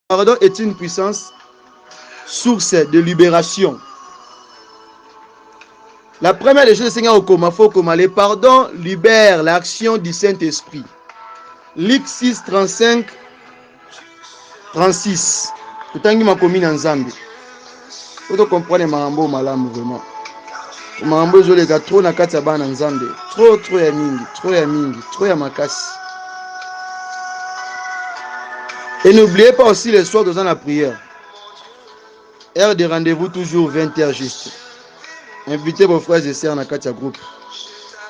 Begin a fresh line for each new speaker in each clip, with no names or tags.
pardon est une puissance, source de libération. La première des choses, Seigneur, le pardon libère l'action du Saint-Esprit. Luc 6, 35, 36. Tutangi makomi na nzambe. Vous comprenez marambo malamu vraiment. Marambo zoleka trop na kati ya bana nzambe. Trop ya mingi, trop ya makasi. Et n'oubliez pas aussi le soir dans la prière. Heure de rendez-vous toujours 20h juste. Invitez vos frères et sœurs na kati ya groupe.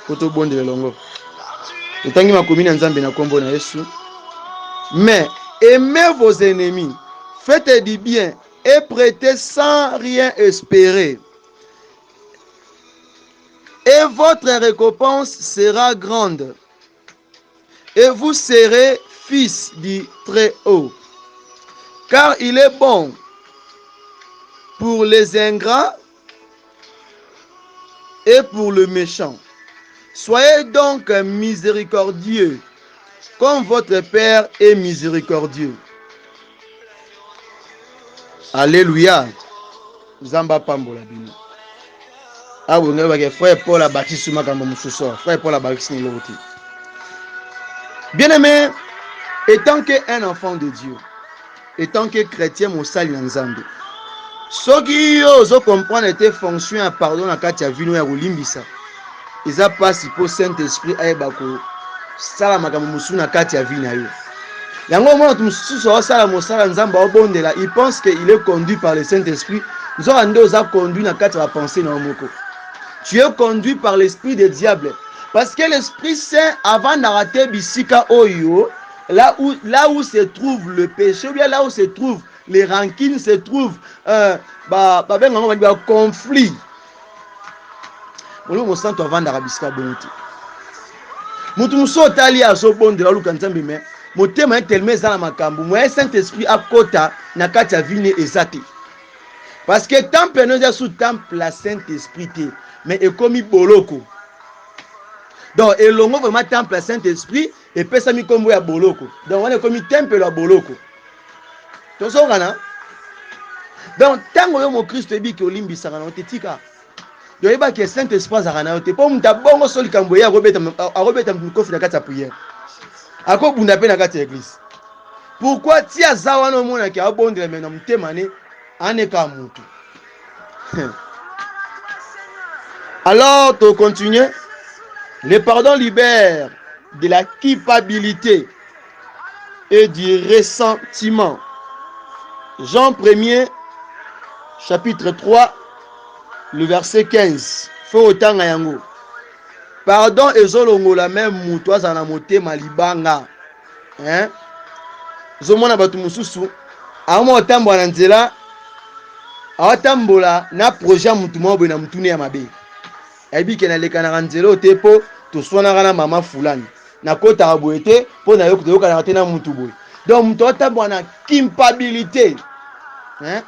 Koto bonde le longo. Tutangi makomi na nzambe na kombo na Yesu. Mais aimez vos ennemis, faites du bien et prêtez sans rien espérer. Et votre récompense sera grande. Et vous serez fils du Très-Haut. Car il est bon pour les ingrats et pour le méchant. Soyez donc miséricordieux, comme votre Père est miséricordieux. Alléluia. Zamba pambola bino. Ah vous n'avez frère Paul a bâti sur ma gambe mususo. Frère Paul a bâti sur l'autre. Bien-aimé, étant qu'un enfant de Dieu, étant que chrétien mon sali nzambe. Ce qui oso comprendre était fonction à pardon na kati ya vino ya kolimbisa. Eza passe pour Saint-Esprit ayebako sala makambo musu na kati ya vino yo. Yango mwana tumususu osala mosala nzamba obondela, il pense qu'il est conduit par le Saint-Esprit. Nous avons oza conduit na kati ya pensée na moko. Tu es conduit par l'esprit des diables. Parce que l'Esprit Saint, avant d'arrêter Bisika Oyo, là où se trouve le péché, ou bien là où se trouve les rancines, se trouve conflit. Mon sang avant d'arrêter Bisika Bonti. Mutumso tali aso bonde la lukanzambi me. Motema est tellement dans la makambu. Moi Saint-Esprit a kota na kati ya vine ezati. Parce que temple nous est sous temple la Saint-Esprit mais est comme boloko. Donc et longo vraiment temple la Saint-Esprit et pesa mi kombo ya boloko. Donc on est comme temple la boloko. To so ngana. Donc tango yo mo Christ ebi ki olimbisa kana otetika. Yo eba que Saint-Esprit za kana ote po mta bongo soli kambo ya robeta mkofi na kati ya prière. Ako bunda pe na kati ya église. Pourquoi tia zawa no mona ki abondela me na mtema ne aneka mutu. Alors, tu continues. Le pardon libère de la culpabilité et du ressentiment. Jean 1er, chapitre 3, le verset 15. Faut autant yango. Pardon ezolongo la même mutwa za na motema libanga. Hein? Zomona batu mususu. Amo otambo na nzela. Awatambola na projet mutu mo na mutune ya mabe. Ebi ke na leka na nzela otepo to swana kana mama fulani. Na kota aboete po na yokuto yokana tena mutu boy. Donc mutu otambo na culpabilité. Hein?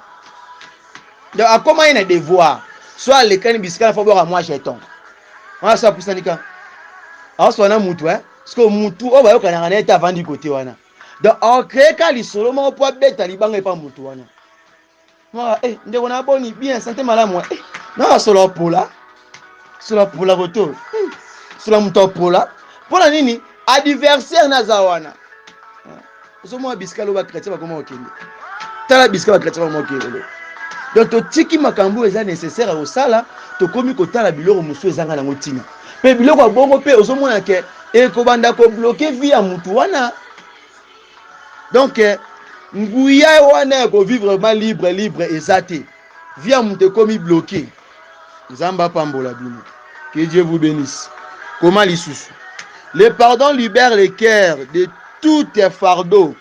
Donc a comment il a devoir. Soit leka ni bisika fa boka moi jeton. On ça pusanika. A swana mutu hein. Parce que mutu o ba yokana na eta vandi côté wana. Donc on crée ka lisolo mo po beta libanga e pa mutu wana. Moi ndeko na boni bien santé malamu non solo pola solo pola goto solo muto pola pola nini adversaire na zawana so mo biskalo ba chrétien ba comment okende tala biskalo ba chrétien ba mo okende donc to tiki makambo eza nécessaire au sala to komi ko tala biloko musu ezanga na ngotina pe biloko bongo pe ozo mona ke e ko banda ko bloquer vie ya mutu wana donc Nguya wana ko vivre vraiment libre ezate. Via mute komi bloqué. Zamba pambola bino. Que Dieu vous bénisse. Comment lisusu? Le pardon libère les cœurs de tout fardeau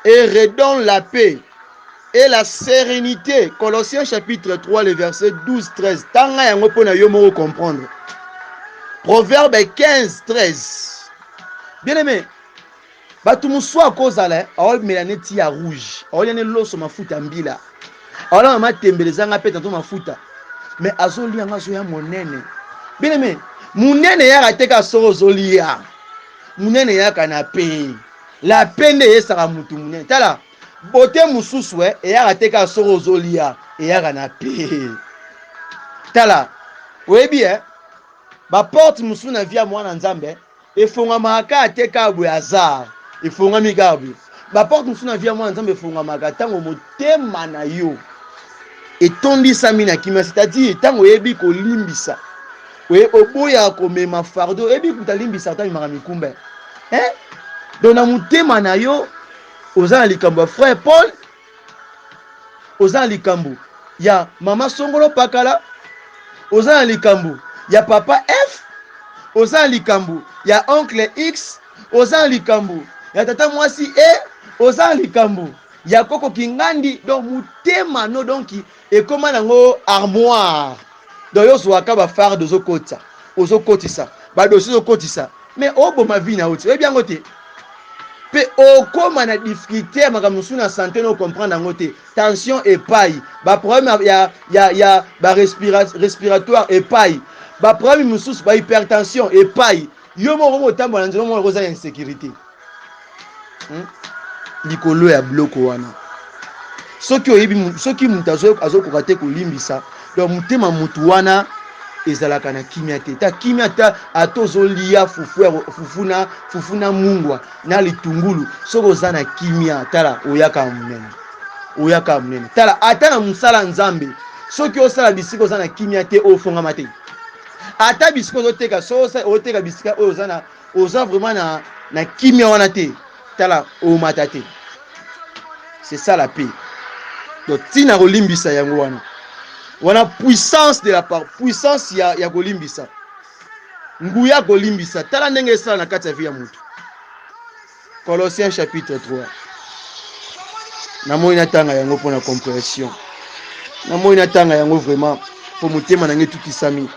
et redonne la paix et la sérénité. Colossiens chapitre 3 le verset 12-13. Tanga yango pona yo moko comprendre. Proverbe 15-13. Bien-aimé, batu muswa kozala awol melaneti ya rouge awol yane loso mafuta mbila awol mama tembelezanga peta to mafuta mais azoli anga zo ya monene bien-aimé munene ya kateka soro zolia munene ya kana pe la pende yesaka mutu munene tala Bote mususu eyaka te ka soko ozolia eyaka na pe. Tala oyebi baporte mususu na vie ya mwana nzambe efongamaka te ka boye hasard, efongami kaka boye. Baporte mususu na vie ya mwana nzambe efongamaka ntango motema na yo etondisami na kimia, c'est-à-dire ntango oyebi kolimbisa oboya komema fardeau, oyebi kuta limbisa ta mimaka mikumba donc na motema na yo oza na likambo ya frère Paul, oza na likambo ya mama Songolo Pakala, oza na likambo ya papa F, oza na likambo ya oncle X, oza na likambo ya tata mwasi oza na likambo ya koko Kingandi. Donc motema no donc ekoma nango armoire, donc yo zwaka ba farde ozokotisa badosi ozokotisa, mais oboma vie na oti oyebi yango te. Pe okoma na difficulté ya makambo mosusu na santé no comprendre yango te. Tension epai, baproblème ya respiratoire epai, baproblème mosusu bahypertension epai, yo moko motambola na nzela moko oza na insécurité likolo ya bloko wana. Soki oyebi soki mutu azokoka te kolimbisa, donc motema mutu wana ezalaka na kimia te. Ta kimia ta atozolia fufu na mungwa na litungulu, soki oza na kimia tala oyaka munene. Tala ata na mosala nzambe soki osala bisika oza na kimia te ofongama te. Ata bisika ozoteka so oteka bisika oyo oza vraiment na kimia wana te, tala omata te. C'est ça la paix. Donc tina kolimbisa yango wana. Wana puissance de la part, puissance ya kolimbisa. Nguya kolimbisa. Tala ndenge esala na kati ya vie ya mutu. Colossiens chapitre 3. Namoni natanga yango pona compréhension. Namoni natanga yango vraiment pour motema nange tukisami.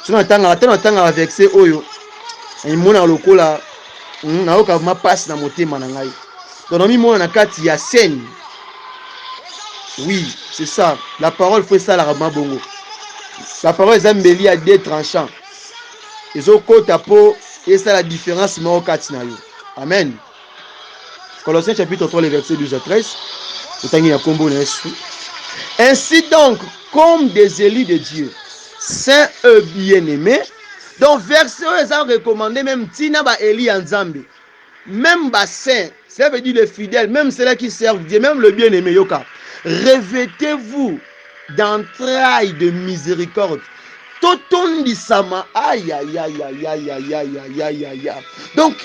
Sona natanga verset oyo. Imona lokola naoka ma passe na motema na ngai. Donc nomi mona na kati ya scène. Oui, c'est ça. La parole fait ça la bongo. La parole est embellie à deux tranchants. Ils ont côte à peau et c'est la différence mais au katinayo. Amen. Colossiens chapitre 3 les versets 12 à 13. Ainsi donc, comme des élus de Dieu, saints et bien-aimés, donc verset ils ont recommandé même Tina ba Eli Nzambe, même ba saint, ça veut dire les fidèles, même ceux qui servent Dieu, même le bien-aimé yoka. Revêtez-vous d'entrailles de miséricorde. Totondisama. Aïe, aïe, aïe, aïe, aïe, aïe, aïe, aïe, aïe, aïe. Donc,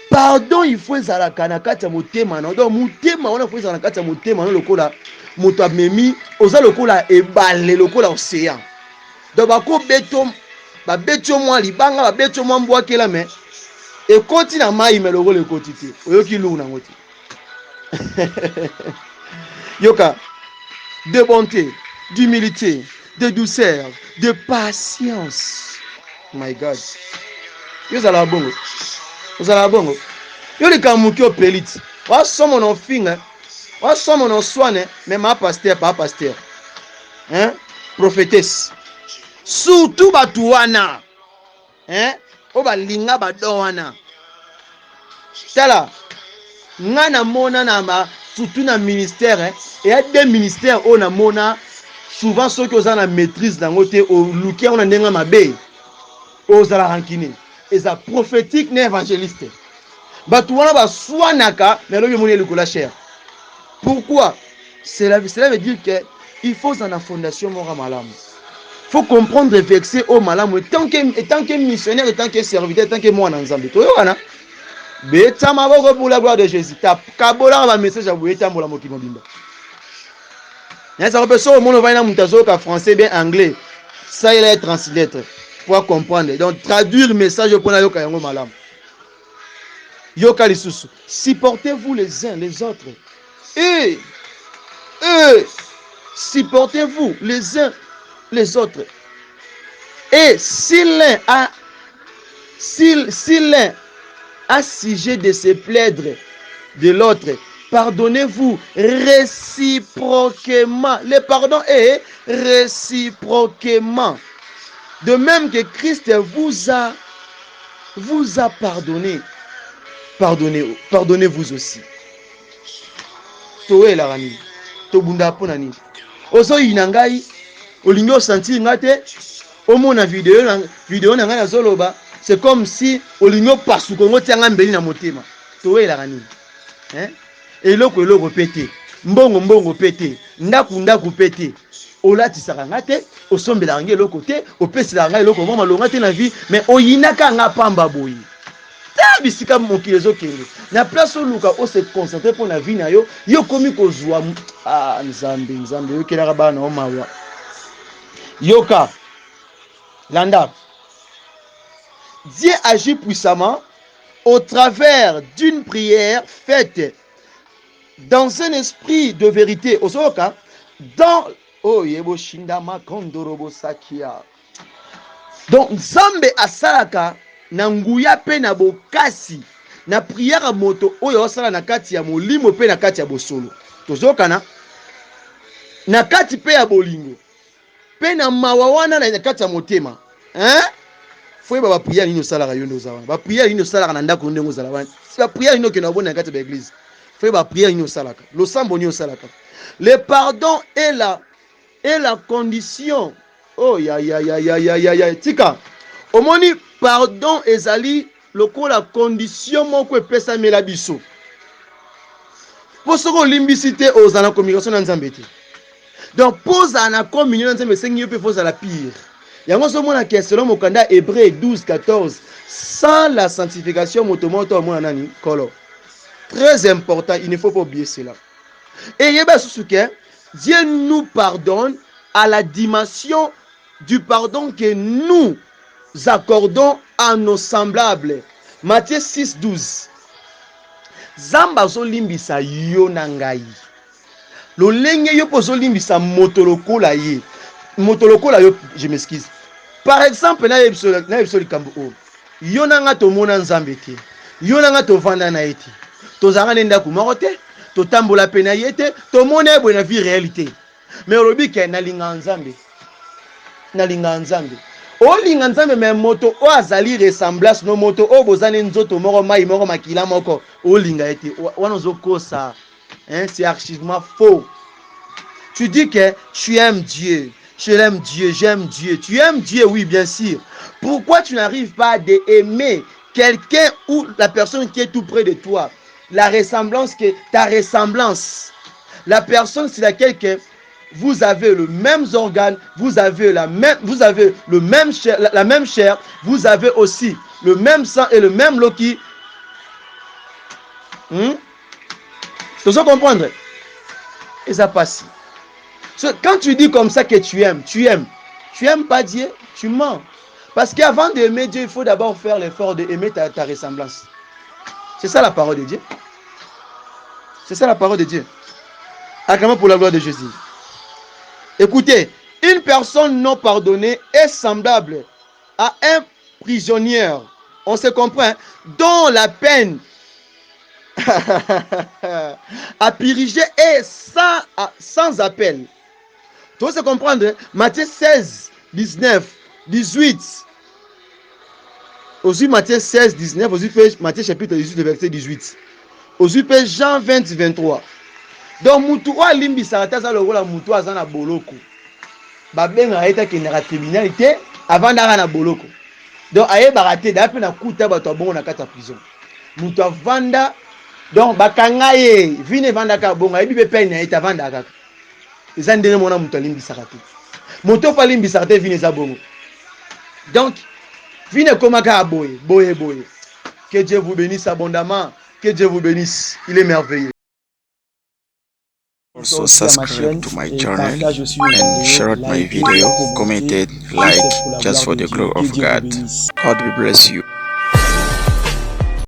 pardon, il faut ezalaka na kati ya motema. Donc, motema, on a fait ezalaka kati ya motema. Lokola, moto amemi, oza lokola ebale, lokola océan. Donc, bako beto mwa libanga, ba beto mwa mbwake la mais. Et koti na mai me lokola ekoti te. Oyoki lungu na ngoti. Yoka, de bonté, d'humilité, de douceur, de patience. My God. Yo zala bongo. Zala bongo. Yo le kamuki o peliti. Wa somo no finga. Wa somo no swane, mais ma pasteur, pas pasteur. Hein? Prophétesse. Surtout batuana. Hein? O ba linga ba doana. Tala. Ngana mona na ma surtout dans le ministère, il y a des ministères où on a mona souvent ceux qui ont la maîtrise dans côté au luki on a nenga mabe aux ala rankine et ça prophétique n'est évangéliste batu wana ba swanaka mais lobi moni likola cher. Pourquoi? Cela veut dire que il faut dans la fondation mora malamu. Faut comprendre le verset au malamu tant que missionnaire et tant que serviteur tant que moi dans Nzambe to yona beta maboko pour la gloire de Jésus. Ta kabola ba message à beta mbola mokimo bimba. N'a ça peut so mon va na mutazo ka français bien anglais. Ça il est translateur pour comprendre. Donc traduire message pour na yoka yango malam. Yoka lisusu. Supportez-vous les uns les autres. Et supportez-vous les uns les autres. Et si l'un a sujet de se plaindre de l'autre, pardonnez-vous réciproquement. Le pardon est réciproquement. De même que Christ vous a pardonné. Pardonnez-vous aussi. toyelaka nini tobunda mpona nini ozoyina ngai olingi osentir nga te omona video na ngai nazoloba c'est comme si olingi opasuka ngo tianga mbeli na motema toyelaka nini eloko mpe te mbongo mpe te ndako mpe te olatisaka nga te osombelaka nga eloko te opeselaka nga eloko mwa malonga te na vie mais oyinaka nga pamba boye ta bisika mokili ezokende na place oluka ose concentre mpo na vie na yo yo komi kozwa nzambe yokelaka bana o mawa yoka landa. Dieu agit puissamment au travers d'une prière faite dans un esprit de vérité. Osoka dans donc Nzambe asalaka na nguya pe na bokasi na prière moto oyo osala na kati ya molimo pe na kati ya bosolo. Tozokana na kati pe ya bolingo pe na mawawana na kati ya motema. Faut ba prière nino salaka yo ndo zawana. Ba prière nino salaka na ndako ndenge ozala wana. Si ba prière nino ke na bona na kati ya église. Faut ba prière nino salaka. Lo sambo nino salaka. Le pardon est la condition. Oh ya. Tika. Omoni pardon ezali lokola condition moko epesa mela biso. Posoko limbisité ozana communication na Nzambe te. Donc pose na communion na Nzambe sengi yo pe pose la pire. Yango so mona ke selon mokanda Hébreu 12:14 sans la sanctification motomoto mona nani kolo. Très important, il ne faut pas oublier cela. Et yeba susuke Dieu nous pardonne à la dimension du pardon que nous accordons à nos semblables. Matthieu 6:12. Zamba zo limbisa yo na ngai. Lo lenge yo po zo limbisa motoloko la ye. Motoloko la yo, je m'excuse. Par exemple, na yebisoli kambo o. Yo na nga to mona Nzambe te. Yo na nga to vanda na ete. To zanga nenda ku moko te. To tambola pe na yete. To mona ebo na vie réalité. Mais olobi ke na linga Nzambe. Na linga Nzambe. O linga Nzambe me moto o azali ressemblance no moto o bozane nzoto moko mai moko makila moko. O linga ete. Wana zo kosa. C'est archivement faux. Tu dis que tu aimes Dieu. Je l'aime Dieu, j'aime Dieu. Tu aimes Dieu, oui, bien sûr. Pourquoi tu n'arrives pas à aimer quelqu'un ou la personne qui est tout près de toi? La ressemblance, ta ressemblance. La personne sur laquelle vous avez le même organe, vous avez le même chair, la même chair, vous avez aussi le même sang et le même loki. Tu dois comprendre? Et ça passe. Quand tu dis comme ça que tu aimes. Tu aimes pas Dieu, tu mens. Parce qu'avant d'aimer Dieu, il faut d'abord faire l'effort d'aimer ta ressemblance. C'est ça la parole de Dieu. C'est ça la parole de Dieu. Acclamons pour la gloire de Jésus. Écoutez, une personne non pardonnée est semblable à un prisonnier. On se comprend, dont la peine à puriger est sans appel. Tu dois se comprendre, Matthieu 16, 19, 18. Aussi Matthieu 16, 19, aussi Matthieu chapitre 18, verset 18. Aussi Jean 20, 23. Donc, Moutou a limbi sarata za lokola Moutou a zana boloko. Babenga aita ki na criminalité avant d'ara na boloko. Donc, aye barate d'ape na kuta bato bongo na kata prison. Moutou a vanda. Donc, bakanga ye, vine vanda ka bongo, aye bibe peine na ita vanda kaka. Ils ont donné mon amour à l'imbisarate. Moto fa l'imbisarate vine za bongo. Donc, vine komaka boye. Que Dieu vous bénisse abondamment. Que Dieu vous bénisse. Il est merveilleux.
Also subscribe to my channel and share my video, comment it, like, just for the glory of God. God will bless you.